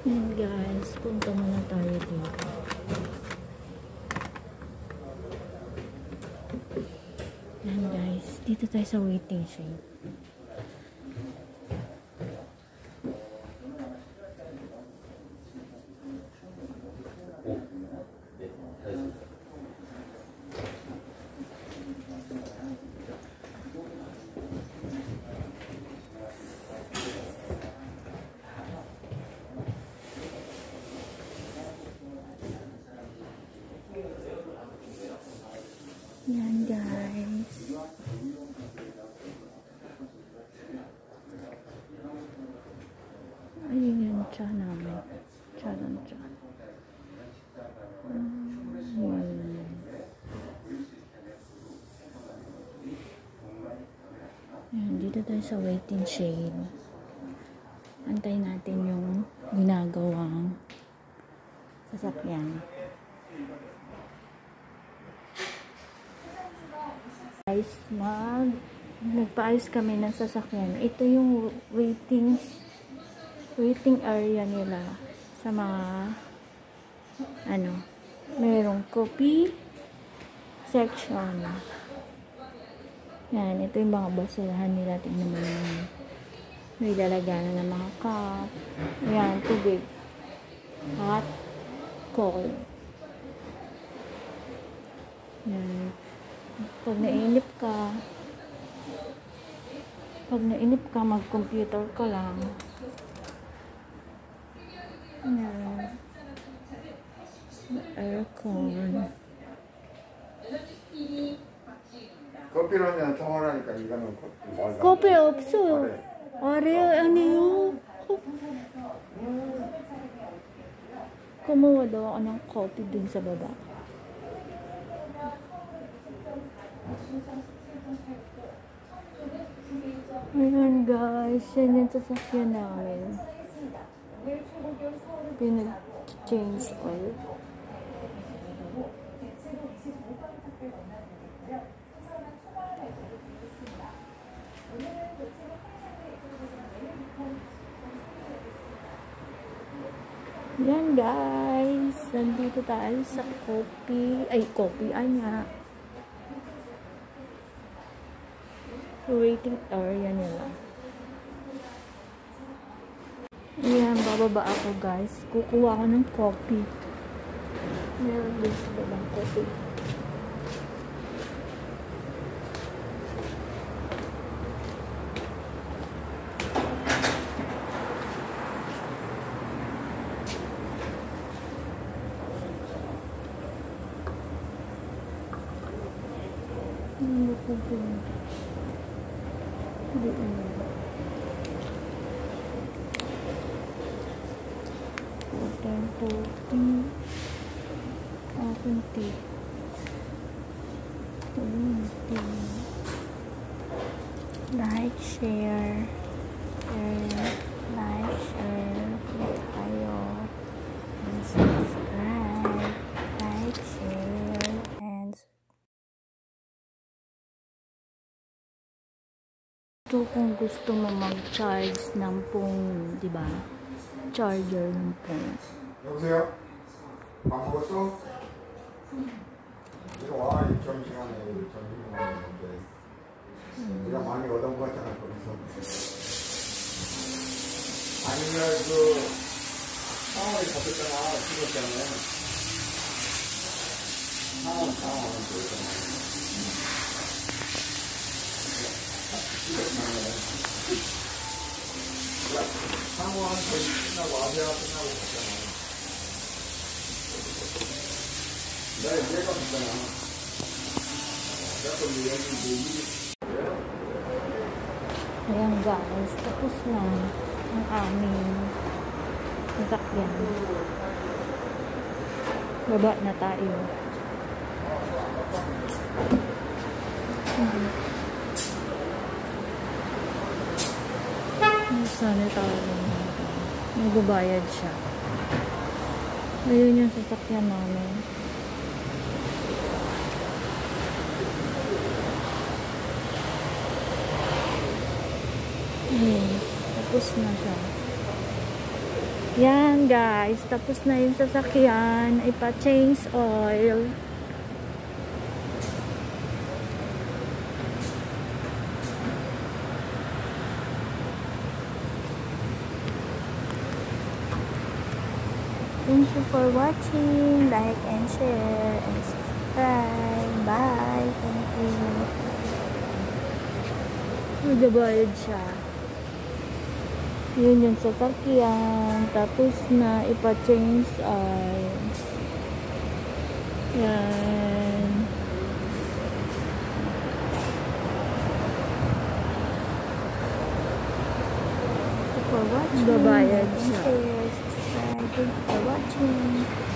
Yan guys, punta muna tayo dito. Yan guys, dito tayo sa waiting shed. Yan guys. Ayun yung cha namin. Cha. Yan, dito tayo sa waiting shed. Antayin natin yung ginagawang sasakyan. Guys, nagpaayos kami ng sasakyan. Ito yung waiting area nila sa mga mayroong coffee section. Yan, ito yung mga basurahan nila. Tingnan mo naman. May lalagyan ng mga cup. Yan, tubig. Hot, cold. Yan. Pag nainip ka, mag-computer ka lang. Yan. Aircon. 커피는 통화하니까 이거는 커피 없어요. 아래 아니요. Kumuha daw ako ng coffee dun sa baba. Ayan guys, yan yung sasakyan namin. Pinag-change oil. Yan guys, nandito tayo sa coffee waiting area nila. Ayan, bababa ako guys. Kukuha ko ng coffee. Meron din sa babang coffee. Like, share, tayo, and subscribe, like, share, and ito kung gusto mo mag-charge ng phone, di ba? Charger ng phone. 여보세요? 밥 먹었어? 이거 와, 점심시간에 점심 먹었는데 우리가 많이 얻은 것 같잖아, 거기서. 아니면 상황이 잡혔잖아, 죽었잖아. 상황은 죽었잖아. 상황은 거의 끝나고, 아세아 끝나고 갔잖아. 내가 갔잖아. 내가 또 여기 Ayan guys, tapos na ang aming sasakyan. Baba na tayo. Sana tayo nagbabayad siya. Ayun yung sasakyan namin. Tapos na siya. Yan guys, tapos na yung sasakyan. Ipa-change oil. Thank you for watching. Like and share and subscribe. Bye. Thank you. Nagbabayad siya. Yun yung sasakyan. Tapos na ipa-change oil. Yan. For watching. Babayad siya. Thank you for watching.